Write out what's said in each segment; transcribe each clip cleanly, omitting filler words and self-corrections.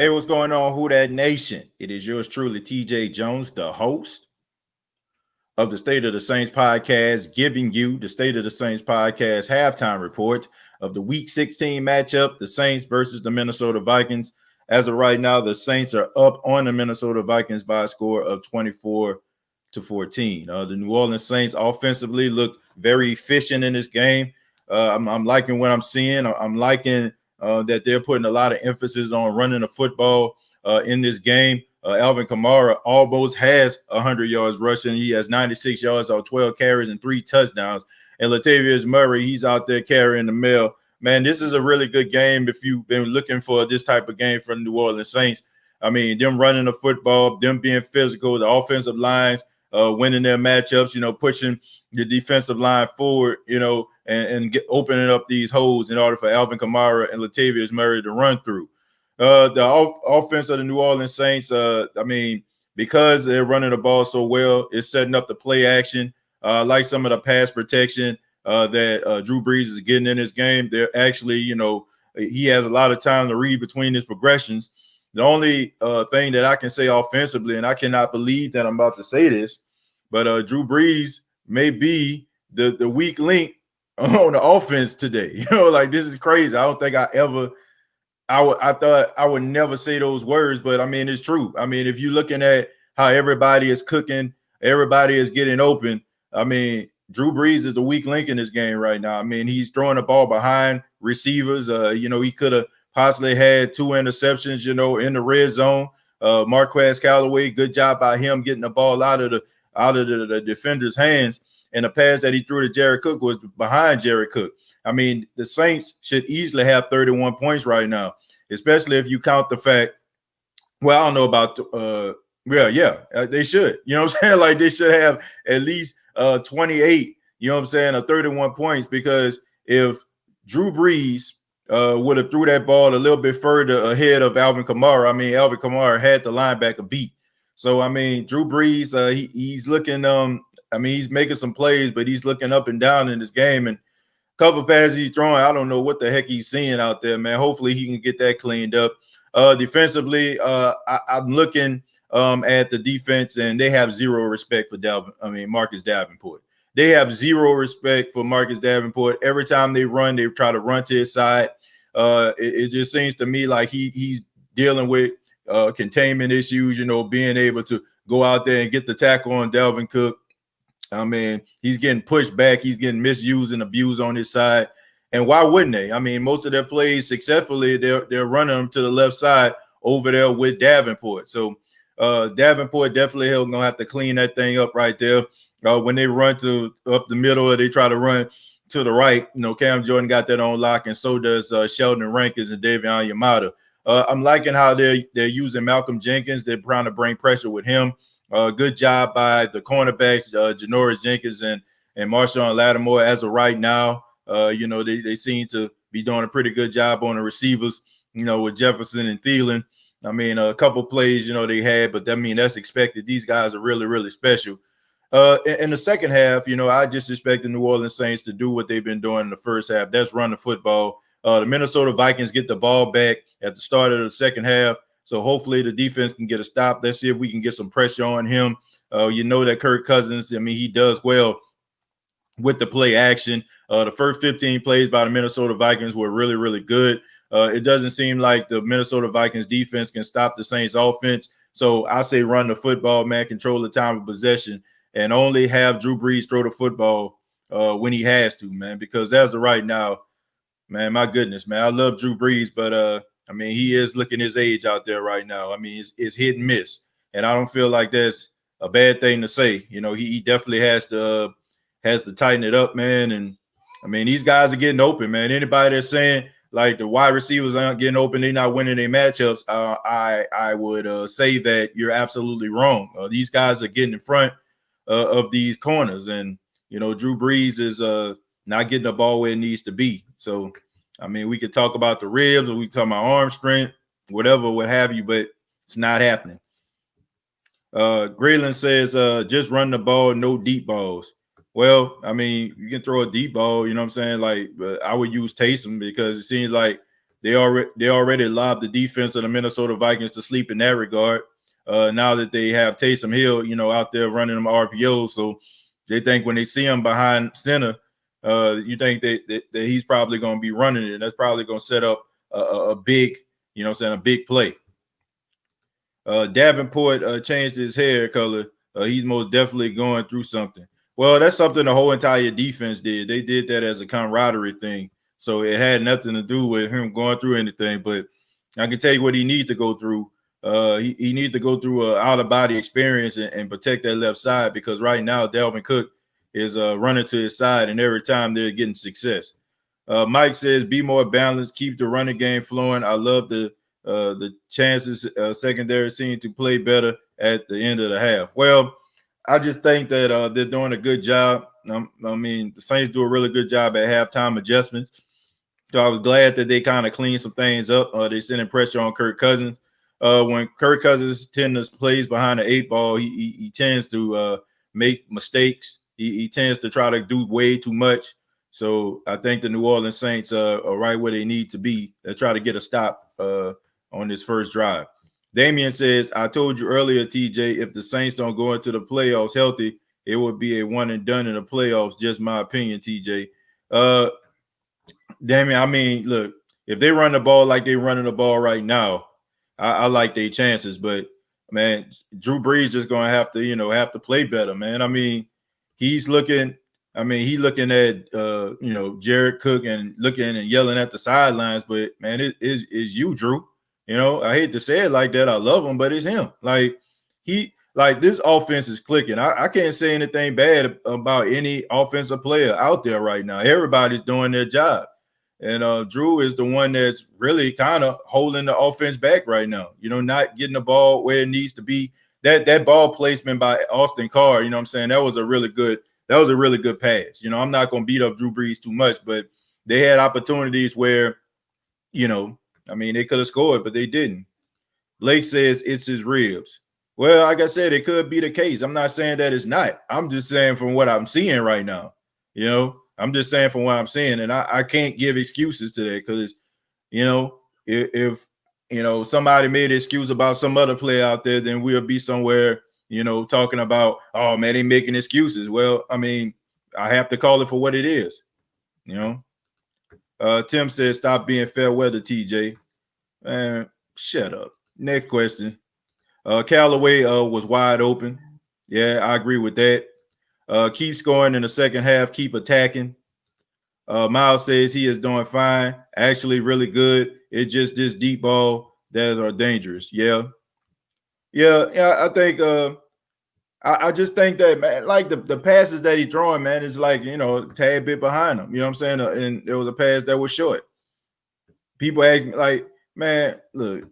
Hey, what's going on, Who That Nation? It is yours truly, TJ Jones, the host of the State of the Saints podcast, giving you the State of the Saints podcast halftime report of the Week 16 matchup, the Saints versus the Minnesota Vikings. As of right now, the Saints are up on the Minnesota Vikings by a score of 24-14. The New Orleans Saints offensively look very efficient in this game. I'm liking what I'm seeing. I'm liking that they're putting a lot of emphasis on running the football in this game. Alvin Kamara almost has 100 yards rushing. He has 96 yards on 12 carries and 3 touchdowns. And Latavius Murray, he's out there carrying the mail. Man, this is a really good game if you've been looking for this type of game from the New Orleans Saints. I mean, them running the football, them being physical, the offensive lines winning their matchups, pushing the defensive line forward, and opening up these holes in order for Alvin Kamara and Latavius Murray to run through. The offense of the New Orleans Saints, because they're running the ball so well, it's setting up the play action. Like some of the pass protection that Drew Brees is getting in this game. They're actually, he has a lot of time to read between his progressions. The only thing that I can say offensively, and I cannot believe that I'm about to say this, but Drew Brees may be the weak link on the offense today. This is crazy. I don't think I thought I would never say those words, but I mean, it's true. I mean, if you're looking at how everybody is cooking, everybody is getting open. I mean, Drew Brees is the weak link in this game right now. I mean, he's throwing the ball behind receivers. He could have possibly had 2 interceptions, in the red zone. Marquez Callaway, good job by him getting the ball out of the defender's hands. And the pass that he threw to Jared Cook was behind Jared Cook. I mean, the Saints should easily have 31 points right now, especially if you count the fact, well, I don't know about, they should, you know what I'm saying? Like they should have at least 28, you know what I'm saying, or 31 points, because if Drew Brees would have threw that ball a little bit further ahead of Alvin Kamara, I mean, Alvin Kamara had the linebacker beat. So, I mean, Drew Brees, he's looking, he's making some plays, but he's looking up and down in this game. And couple passes he's throwing, I don't know what the heck he's seeing out there, man. Hopefully he can get that cleaned up. Defensively, I'm looking at the defense, and they have zero respect for Marcus Davenport. They have zero respect for Marcus Davenport. Every time they run, they try to run to his side. It just seems to me like he's dealing with containment issues, being able to go out there and get the tackle on Dalvin Cook. I mean, he's getting pushed back. He's getting misused and abused on his side. And why wouldn't they? I mean, most of their plays successfully, they're running them to the left side over there with Davenport. So Davenport definitely going to have to clean that thing up right there. When they run up the middle, or they try to run to the right, Cam Jordan got that on lock, and so does Sheldon Rankins and Davion Yamada. I'm liking how they're using Malcolm Jenkins. They're trying to bring pressure with him. Good job by the cornerbacks, Janoris Jenkins and Marshawn Lattimore. As of right now, they seem to be doing a pretty good job on the receivers, with Jefferson and Thielen. I mean, a couple plays, they had, but that's expected. These guys are really, really special. In the second half, I just expect the New Orleans Saints to do what they've been doing in the first half. That's run the football. The Minnesota Vikings get the ball back at the start of the second half. So hopefully the defense can get a stop. Let's see if we can get some pressure on him. That Kirk Cousins, he does well with the play action. The first 15 plays by the Minnesota Vikings were really, really good. It doesn't seem like the Minnesota Vikings defense can stop the Saints offense. So I say run the football, man, control the time of possession, and only have Drew Brees throw the football when he has to, man, because as of right now, man, my goodness, man, I love Drew Brees, but he is looking his age out there right now. I mean, it's hit and miss, and I don't feel like that's a bad thing to say. He definitely has to tighten it up, man. And I mean, these guys are getting open, man. Anybody that's saying like the wide receivers aren't getting open, they're not winning their matchups, I would say that you're absolutely wrong. These guys are getting in front of these corners, and Drew Brees is not getting the ball where it needs to be. So, I mean, we could talk about the ribs, or we can talk about arm strength, whatever, what have you, but it's not happening. Grayland says, just run the ball, no deep balls. Well, I mean, you can throw a deep ball, you know what I'm saying? Like, I would use Taysom, because it seems like They already lobbed the defense of the Minnesota Vikings to sleep in that regard. Now that they have Taysom Hill, out there running them RPOs, so they think when they see him behind center, you think that he's probably going to be running it. And that's probably going to set up a big, a big play. Davenport changed his hair color. He's most definitely going through something. Well, that's something the whole entire defense did. They did that as a camaraderie thing. So it had nothing to do with him going through anything. But I can tell you what he needs to go through. He needs to go through an out-of-body experience and protect that left side, because right now Dalvin Cook is running to his side, and every time they're getting success. Mike says, be more balanced, keep the running game flowing. I love the chances secondary seem to play better at the end of the half. Well, I just think that they're doing a good job. I mean, the Saints do a really good job at halftime adjustments. So I was glad that they kind of cleaned some things up. They're sending pressure on Kirk Cousins. When Kirk Cousins tends to plays behind the 8-ball, he tends to make mistakes. He tends to try to do way too much. So I think the New Orleans Saints are right where they need to be to try to get a stop on this first drive. Damian says, I told you earlier, TJ, if the Saints don't go into the playoffs healthy, it would be a one and done in the playoffs. Just my opinion, TJ. Damian, I mean, look, if they run the ball like they're running the ball right now, I like their chances. But, man, Drew Brees just going to have to play better, man. I mean, he's looking at, Jared Cook and looking and yelling at the sidelines. But, man, it is you, Drew. I hate to say it like that. I love him, but it's him. This offense is clicking. I can't say anything bad about any offensive player out there right now. Everybody's doing their job. And Drew is the one that's really kind of holding the offense back right now. Not getting the ball where it needs to be. That ball placement by Austin Carr, what I'm saying, that was a really good pass. I'm not going to beat up Drew Brees too much, but they had opportunities where, they could have scored, but they didn't. Blake says it's his ribs. Well, like I said, it could be the case. I'm not saying that it's not. I'm just saying from what I'm seeing right now. I'm just saying from what I'm seeing, and I can't give excuses to that because, if somebody made an excuse about some other player out there, then we'll be somewhere, talking about, oh man, they making excuses. Well, I mean, I have to call it for what it is. Tim says, stop being fair weather, TJ. Man, shut up. Next question. Callaway was wide open. Yeah, I agree with that. Keep scoring in the second half. Keep attacking. Miles says he is doing fine. Actually, really good. It's just this deep ball that are dangerous. Yeah. I think I just think that, man, like the passes that he's throwing, man, is like, a tad bit behind him. You know what I'm saying? And there was a pass that was short. People ask me, like, man, look,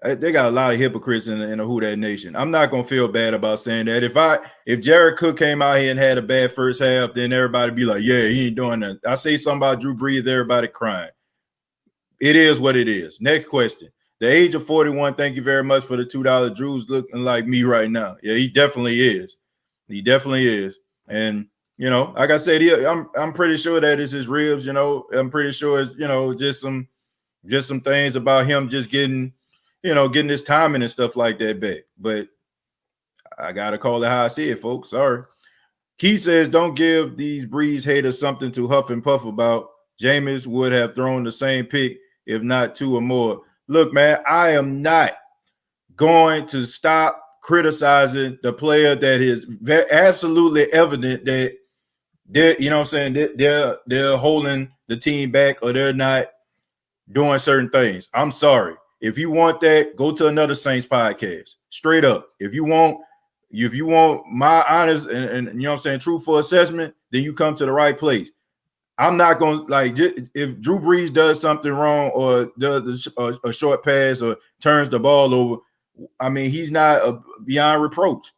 they got a lot of hypocrites in the Who Dat Nation. I'm not gonna feel bad about saying that. If Jared Cook came out here and had a bad first half, then everybody be like, yeah, he ain't doing that. I say something about Drew Brees, everybody crying. It is what it is. Next question. The age of 41. Thank you very much for the $2. Drew's looking like me right now. Yeah, he definitely is. He definitely is. And like I said, I'm pretty sure that it's his ribs. I'm pretty sure it's just some things about him just getting his timing and stuff like that back. But I gotta call it how I see it, folks. Sorry. Keith says, don't give these Breeze haters something to huff and puff about. Jameis would have thrown the same pick, if not two or more. Look, man, I am not going to stop criticizing the player that is absolutely evident that they're holding the team back or they're not doing certain things. I'm sorry. If you want that, go to another Saints podcast. Straight up. If you want my honest and truthful assessment, then you come to the right place. I'm not going to, if Drew Brees does something wrong or does a short pass or turns the ball over, I mean, he's not beyond reproach.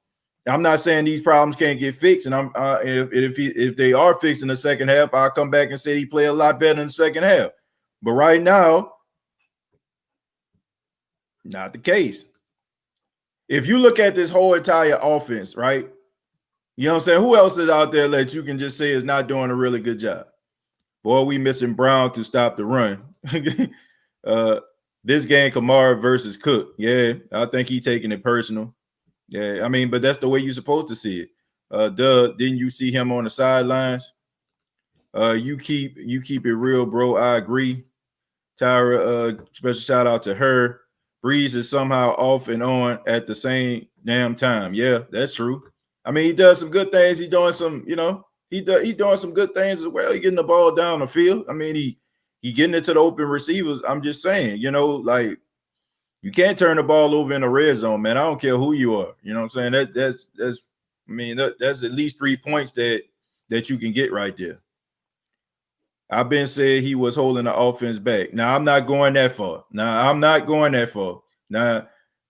I'm not saying these problems can't get fixed, and if they are fixed in the second half, I'll come back and say he played a lot better in the second half. But right now, not the case. If you look at this whole entire offense, right? You know what I'm saying? Who else is out there that you can just say is not doing a really good job? Boy, we missing Brown to stop the run. This game, Kamara versus Cook. Yeah, I think he taking it personal. Yeah, I mean, but that's the way you're supposed to see it. Didn't you see him on the sidelines? You keep it real, bro. I agree. Tyra, special shout out to her. Breeze is somehow off and on at the same damn time. Yeah, that's true. I mean, he does some good things. He doing some, he doing some good things as well. He getting the ball down the field. I mean, he getting it to the open receivers. I'm just saying, like you can't turn the ball over in the red zone, man. I don't care who you are. You know what I'm saying? That's I mean, that's at least 3 points that you can get right there. I've been said he was holding the offense back. Now I'm not going that far. Now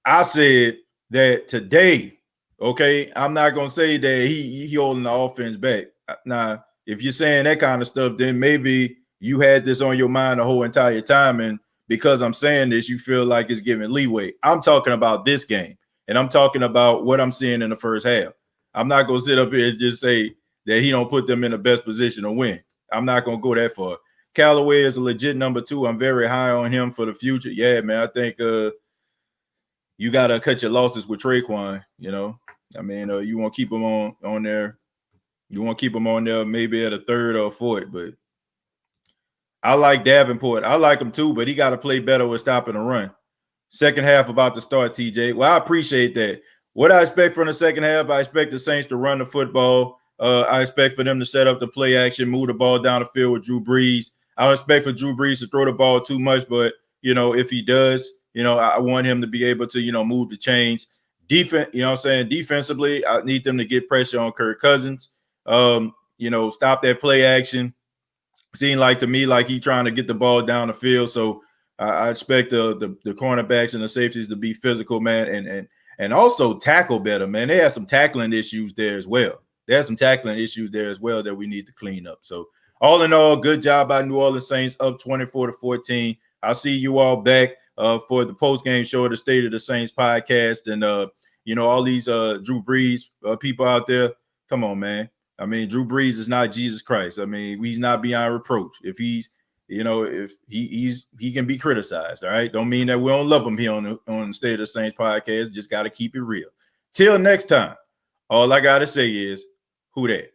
I said that today. Okay, I'm not gonna say that he holding the offense back. Now, if you're saying that kind of stuff, then maybe you had this on your mind the whole entire time, and because I'm saying this, you feel like it's giving leeway. I'm talking about this game, and I'm talking about what I'm seeing in the first half. I'm not gonna sit up here and just say that he don't put them in the best position to win. I'm not gonna go that far. Callaway is a legit number 2. I'm very high on him for the future. Yeah, man. I think you gotta cut your losses with Traquan. I mean, you want to keep him on there. You want to keep him on there, maybe at a 3rd or a 4th. But I like Davenport. I like him too, but he got to play better with stopping the run. Second half about to start, TJ. Well, I appreciate that. What I expect from the second half, I expect the Saints to run the football. I expect for them to set up the play action, move the ball down the field with Drew Brees. I don't expect for Drew Brees to throw the ball too much, but, if he does, I want him to be able to, move the chains. Defensively, I need them to get pressure on Kirk Cousins. Stop that play action. Seemed like to me like he trying to get the ball down the field. So I expect the cornerbacks and the safeties to be physical, man, and also tackle better, man. They have some tackling issues there as well. That we need to clean up. So all in all, good job by New Orleans Saints, up 24-14. I'll see you all back for the post-game show of the State of the Saints podcast. And, all these Drew Brees people out there, come on, man. I mean, Drew Brees is not Jesus Christ. I mean, he's not beyond reproach. If he's, if he can be criticized, all right? Don't mean that we don't love him here on the State of the Saints podcast. Just got to keep it real. Till next time, all I got to say is, who that?